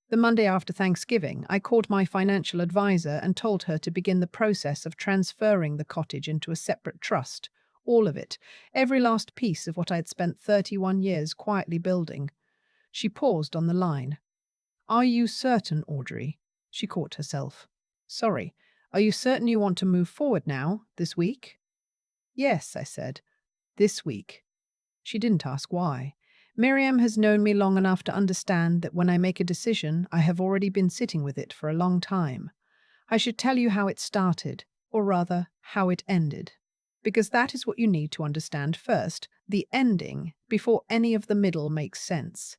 The Monday after Thanksgiving, I called my financial advisor and told her to begin the process of transferring the cottage into a separate trust. All of it, every last piece of what I had spent 31 years quietly building. She paused on the line. Are you certain, Audrey? She caught herself. Sorry, are you certain you want to move forward now, this week? Yes, I said. This week. She didn't ask why. Miriam has known me long enough to understand that when I make a decision, I have already been sitting with it for a long time. I should tell you how it started, or rather, how it ended. Because that is what you need to understand first, the ending, before any of the middle makes sense.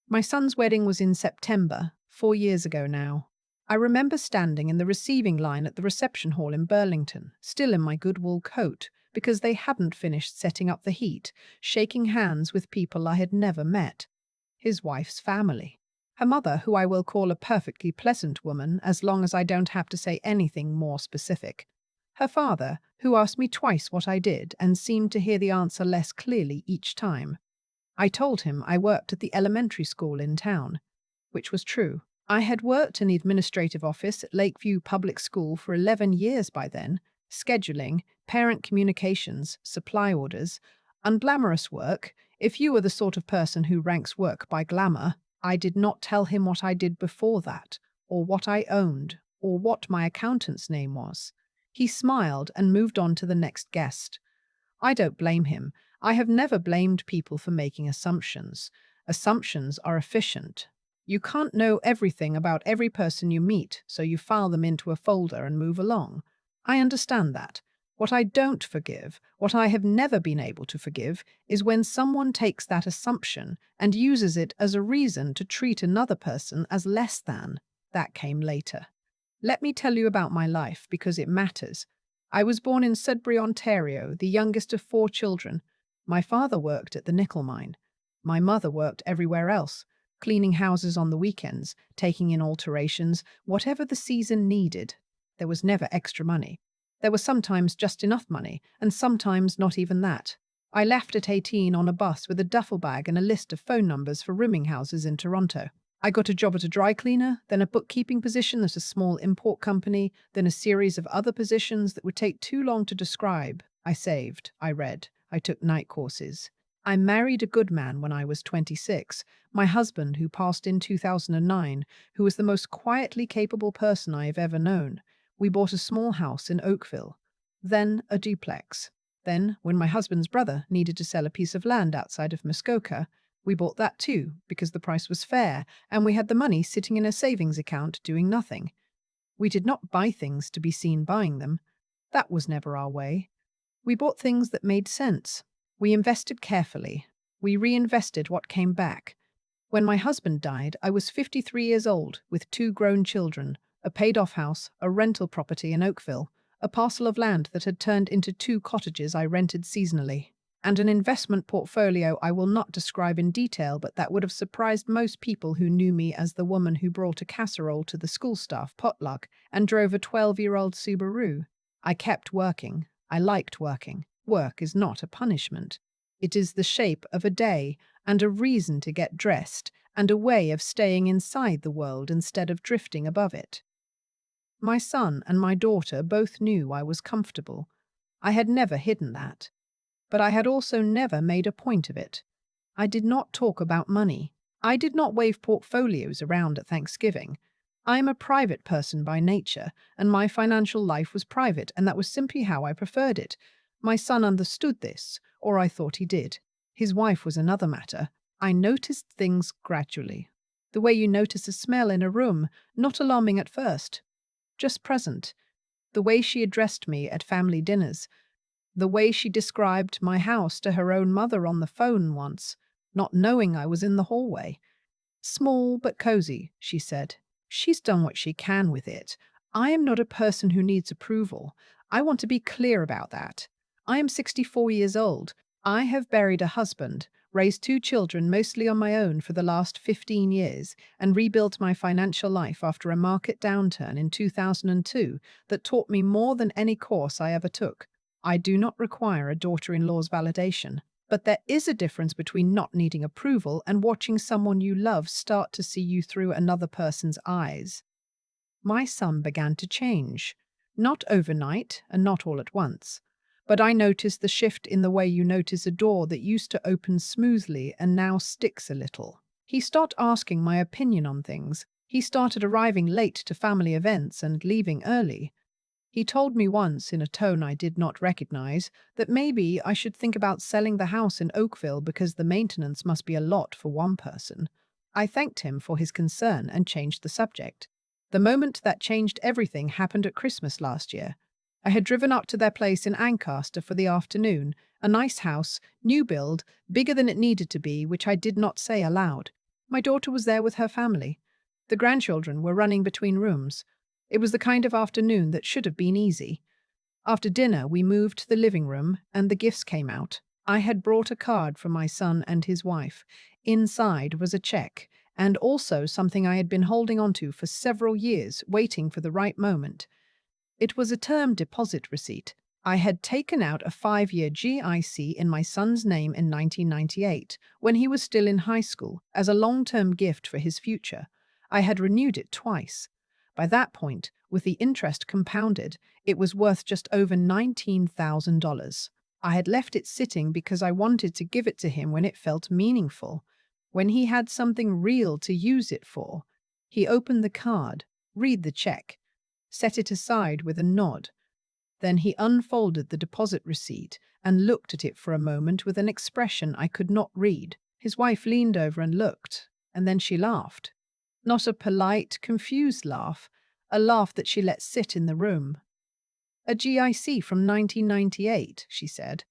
My son's wedding was in September, 4 years ago now. I remember standing in the receiving line at the reception hall in Burlington, still in my good wool coat, because they hadn't finished setting up the heat, shaking hands with people I had never met. His wife's family. Her mother, who I will call a perfectly pleasant woman as long as I don't have to say anything more specific. Her father, who asked me twice what I did and seemed to hear the answer less clearly each time. I told him I worked at the elementary school in town, which was true. I had worked in the administrative office at Lakeview Public School for 11 years by then, scheduling, parent communications, supply orders, unglamorous work. If you are the sort of person who ranks work by glamour, I did not tell him what I did before that, or what I owned, or what my accountant's name was. He smiled and moved on to the next guest. I don't blame him. I have never blamed people for making assumptions. Assumptions are efficient. You can't know everything about every person you meet, so you file them into a folder and move along. I understand that. What I don't forgive, what I have never been able to forgive, is when someone takes that assumption and uses it as a reason to treat another person as less than. That came later. Let me tell you about my life because it matters. I was born in Sudbury, Ontario, the youngest of 4 children. My father worked at the nickel mine. My mother worked everywhere else, cleaning houses on the weekends, taking in alterations, whatever the season needed. There was never extra money. There was sometimes just enough money, and sometimes not even that. I left at 18 on a bus with a duffel bag and a list of phone numbers for rooming houses in Toronto. I got a job at a dry cleaner, then a bookkeeping position at a small import company, then a series of other positions that would take too long to describe. I saved, I read, I took night courses. I married a good man when I was 26, my husband who passed in 2009, who was the most quietly capable person I have ever known. We bought a small house in Oakville, then a duplex. Then, when my husband's brother needed to sell a piece of land outside of Muskoka, we bought that too, because the price was fair, and we had the money sitting in a savings account doing nothing. We did not buy things to be seen buying them. That was never our way. We bought things that made sense. We invested carefully. We reinvested what came back. When my husband died, I was 53 years old, with 2 grown children, a paid-off house, a rental property in Oakville, a parcel of land that had turned into 2 cottages I rented seasonally, and an investment portfolio I will not describe in detail, but that would have surprised most people who knew me as the woman who brought a casserole to the school staff potluck and drove a 12-year-old Subaru. I kept working. I liked working. Work is not a punishment. It is the shape of a day and a reason to get dressed and a way of staying inside the world instead of drifting above it. My son and my daughter both knew I was comfortable. I had never hidden that. But I had also never made a point of it. I did not talk about money. I did not wave portfolios around at Thanksgiving. I am a private person by nature, and my financial life was private, and that was simply how I preferred it. My son understood this, or I thought he did. His wife was another matter. I noticed things gradually. The way you notice a smell in a room, not alarming at first, just present. The way she addressed me at family dinners. The way she described my house to her own mother on the phone once, not knowing I was in the hallway. Small but cozy, she said. She's done what she can with it. I am not a person who needs approval. I want to be clear about that. I am 64 years old. I have buried a husband, raised 2 children mostly on my own for the last 15 years, and rebuilt my financial life after a market downturn in 2002 that taught me more than any course I ever took. I do not require a daughter-in-law's validation. But there is a difference between not needing approval and watching someone you love start to see you through another person's eyes. My son began to change. Not overnight and not all at once. But I noticed the shift in the way you notice a door that used to open smoothly and now sticks a little. He stopped asking my opinion on things. He started arriving late to family events and leaving early. He told me once, in a tone I did not recognize, that maybe I should think about selling the house in Oakville because the maintenance must be a lot for one person. I thanked him for his concern and changed the subject. The moment that changed everything happened at Christmas last year. I had driven up to their place in Ancaster for the afternoon, a nice house, new build, bigger than it needed to be, which I did not say aloud. My daughter was there with her family. The grandchildren were running between rooms. It was the kind of afternoon that should have been easy. After dinner, we moved to the living room, and the gifts came out. I had brought a card for my son and his wife. Inside was a check, and also something I had been holding onto for several years, waiting for the right moment. It was a term deposit receipt. I had taken out a 5-year GIC in my son's name in 1998, when he was still in high school, as a long-term gift for his future. I had renewed it twice. By that point, with the interest compounded, it was worth just over $19,000. I had left it sitting because I wanted to give it to him when it felt meaningful, when he had something real to use it for. He opened the card, read the check, set it aside with a nod. Then he unfolded the deposit receipt and looked at it for a moment with an expression I could not read. His wife leaned over and looked, and then she laughed. Not a polite, confused laugh, a laugh that she let sit in the room. "A GIC from 1998, she said.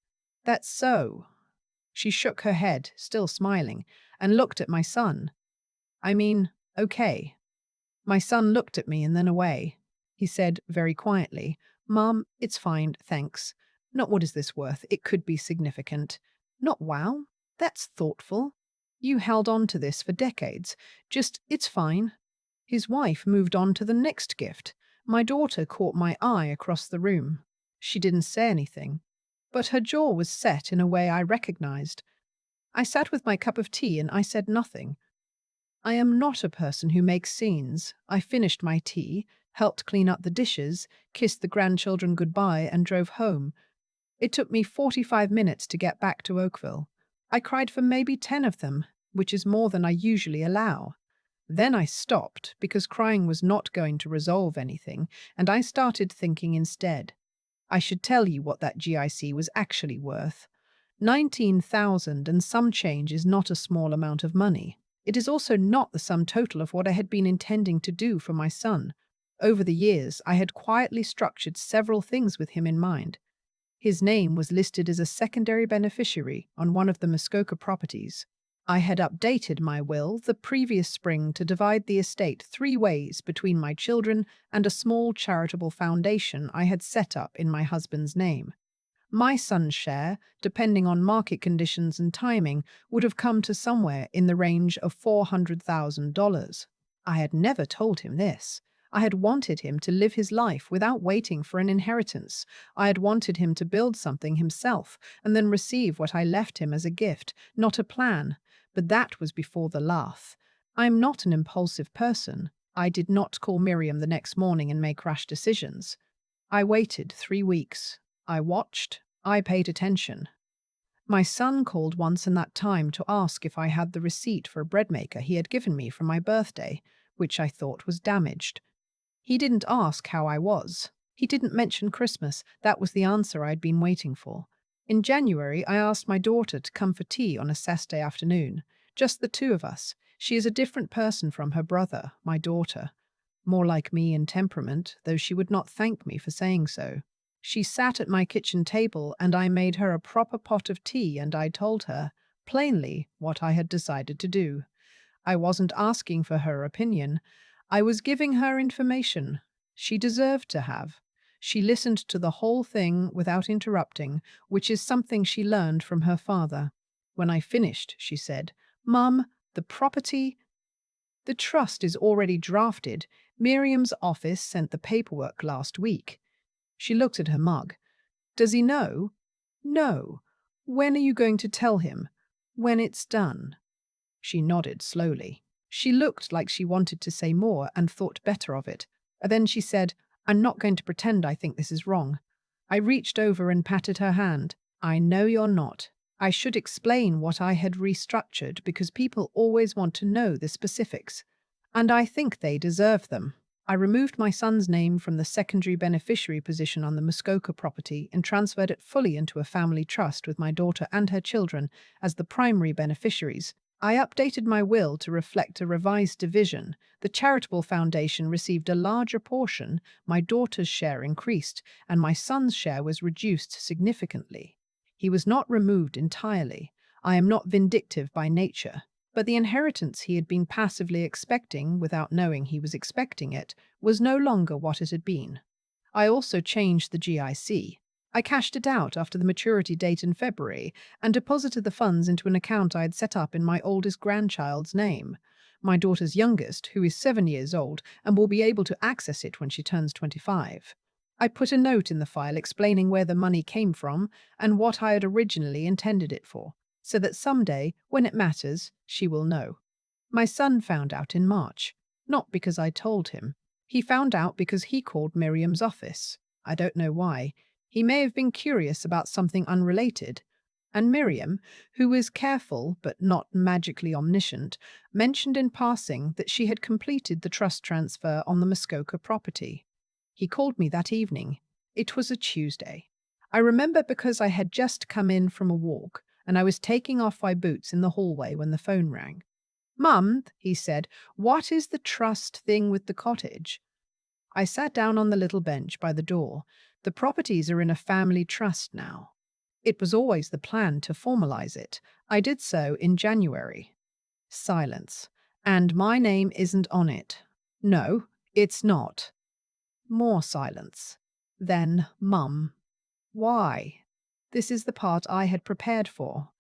"That's so." She shook her head, still smiling, and looked at my son. "I mean, okay." My son looked at me and then away. He said very quietly, "Mom, it's fine, thanks. Not what is this worth, it could be significant. Not wow, that's thoughtful. You held on to this for decades. Just, it's fine." His wife moved on to the next gift. My daughter caught my eye across the room. She didn't say anything, but her jaw was set in a way I recognized. I sat with my cup of tea and I said nothing. I am not a person who makes scenes. I finished my tea, helped clean up the dishes, kissed the grandchildren goodbye, and drove home. It took me 45 minutes to get back to Oakville. I cried for maybe 10 of them, which is more than I usually allow. Then I stopped because crying was not going to resolve anything, and I started thinking instead. I should tell you what that GIC was actually worth. 19,000 and some change is not a small amount of money. It is also not the sum total of what I had been intending to do for my son. Over the years, I had quietly structured several things with him in mind. His name was listed as a secondary beneficiary on one of the Muskoka properties. I had updated my will the previous spring to divide the estate 3 ways between my children and a small charitable foundation I had set up in my husband's name. My son's share, depending on market conditions and timing, would have come to somewhere in the range of $400,000. I had never told him this. I had wanted him to live his life without waiting for an inheritance. I had wanted him to build something himself and then receive what I left him as a gift, not a plan. But that was before the laugh. I am not an impulsive person. I did not call Miriam the next morning and make rash decisions. I waited 3 weeks. I watched. I paid attention. My son called once in that time to ask if I had the receipt for a bread maker he had given me for my birthday, which I thought was damaged. He didn't ask how I was. He didn't mention Christmas. That was the answer I'd been waiting for. In January, I asked my daughter to come for tea on a Saturday afternoon. Just the 2 of us. She is a different person from her brother, my daughter. More like me in temperament, though she would not thank me for saying so. She sat at my kitchen table and I made her a proper pot of tea and I told her, plainly, what I had decided to do. I wasn't asking for her opinion. I was giving her information she deserved to have. She listened to the whole thing without interrupting, which is something she learned from her father. When I finished, she said, "Mum, the property, the trust is already drafted. Miriam's office sent the paperwork last week." She looked at her mug. "Does he know?" "No." When are you going to tell him? When it's done. She nodded slowly. She looked like she wanted to say more and thought better of it. Then she said, I'm not going to pretend I think this is wrong. I reached over and patted her hand. I know you're not. I should explain what I had restructured because people always want to know the specifics. And I think they deserve them. I removed my son's name from the secondary beneficiary position on the Muskoka property and transferred it fully into a family trust with my daughter and her children as the primary beneficiaries. I updated my will to reflect a revised division. The charitable foundation received a larger portion, my daughter's share increased, and my son's share was reduced significantly. He was not removed entirely. I am not vindictive by nature. But the inheritance he had been passively expecting, without knowing he was expecting it, was no longer what it had been. I also changed the GIC. I cashed it out after the maturity date in February and deposited the funds into an account I had set up in my oldest grandchild's name. My daughter's youngest, who is 7 years old and will be able to access it when she turns 25. I put a note in the file explaining where the money came from and what I had originally intended it for, so that someday, when it matters, she will know. My son found out in March, not because I told him. He found out because he called Miriam's office. I don't know why. He may have been curious about something unrelated. And Miriam, who is careful but not magically omniscient, mentioned in passing that she had completed the trust transfer on the Muskoka property. He called me that evening. It was a Tuesday. I remember because I had just come in from a walk and I was taking off my boots in the hallway when the phone rang. Mum, he said, what is the trust thing with the cottage? I sat down on the little bench by the door. The properties are in a family trust now. It was always the plan to formalize it. I did so in January. Silence. And my name isn't on it. No, it's not. More silence. Then, Mum. Why? This is the part I had prepared for.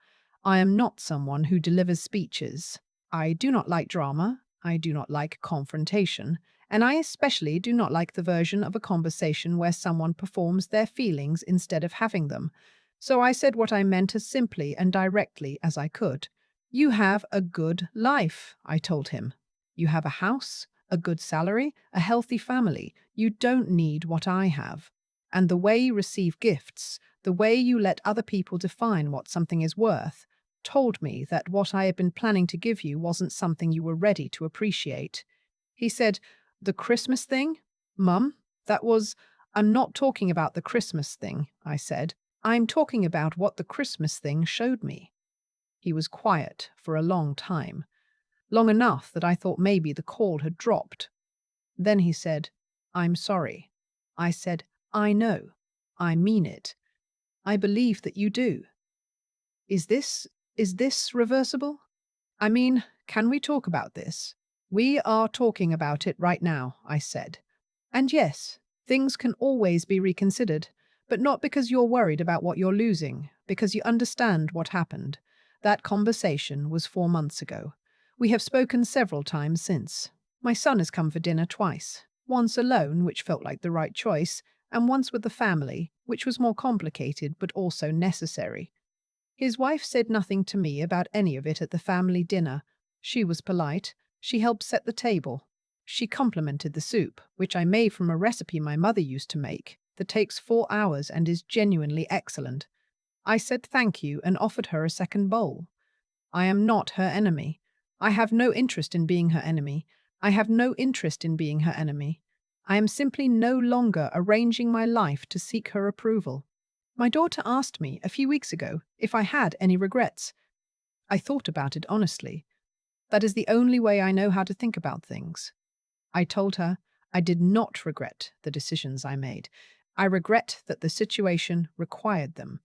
I am not someone who delivers speeches. I do not like drama. I do not like confrontation. And I especially do not like the version of a conversation where someone performs their feelings instead of having them. So I said what I meant as simply and directly as I could. You have a good life, I told him. You have a house, a good salary, a healthy family. You don't need what I have. And the way you receive gifts, the way you let other people define what something is worth, told me that what I had been planning to give you wasn't something you were ready to appreciate. He said, the Christmas thing? Mum, I'm not talking about the Christmas thing, I said. I'm talking about what the Christmas thing showed me. He was quiet for a long time, long enough that I thought maybe the call had dropped. Then he said, I'm sorry. I said, I know. I mean it. I believe that you do. Is this reversible? I mean, can we talk about this? We are talking about it right now, I said. And yes, things can always be reconsidered, but not because you're worried about what you're losing, because you understand what happened. That conversation was 4 months ago. We have spoken several times since. My son has come for dinner twice, once alone, which felt like the right choice, and once with the family, which was more complicated but also necessary. His wife said nothing to me about any of it at the family dinner. She was polite. She helped set the table. She complimented the soup, which I made from a recipe my mother used to make, that takes 4 hours and is genuinely excellent. I said thank you and offered her a second bowl. I am not her enemy. I have no interest in being her enemy. I have no interest in being her enemy. I am simply no longer arranging my life to seek her approval. My daughter asked me a few weeks ago if I had any regrets. I thought about it honestly. That is the only way I know how to think about things. I told her I did not regret the decisions I made. I regret that the situation required them.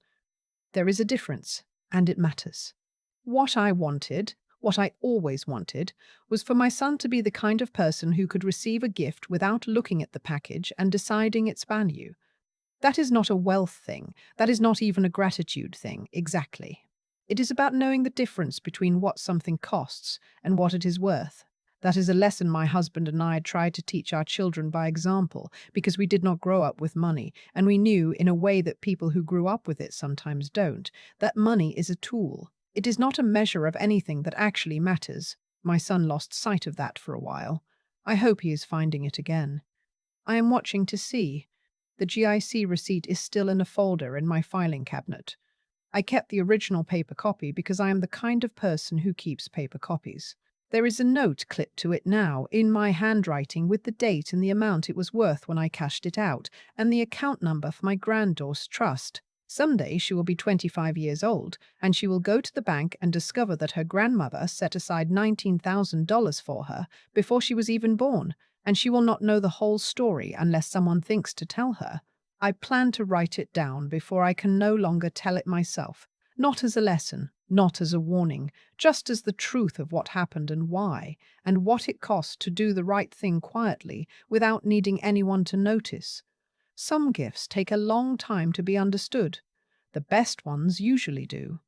There is a difference, and it matters. What I wanted, what I always wanted, was for my son to be the kind of person who could receive a gift without looking at the package and deciding its value. That is not a wealth thing. That is not even a gratitude thing, exactly. It is about knowing the difference between what something costs and what it is worth. That is a lesson my husband and I tried to teach our children by example, because we did not grow up with money, and we knew, in a way that people who grew up with it sometimes don't, that money is a tool. It is not a measure of anything that actually matters. My son lost sight of that for a while. I hope he is finding it again. I am watching to see. The GIC receipt is still in a folder in my filing cabinet. I kept the original paper copy because I am the kind of person who keeps paper copies. There is a note clipped to it now, in my handwriting, with the date and the amount it was worth when I cashed it out, and the account number for my granddaughter's trust. Someday she will be 25 years old, and she will go to the bank and discover that her grandmother set aside $19,000 for her before she was even born, and she will not know the whole story unless someone thinks to tell her. I plan to write it down before I can no longer tell it myself, not as a lesson, not as a warning, just as the truth of what happened and why, and what it cost to do the right thing quietly without needing anyone to notice. Some gifts take a long time to be understood. The best ones usually do.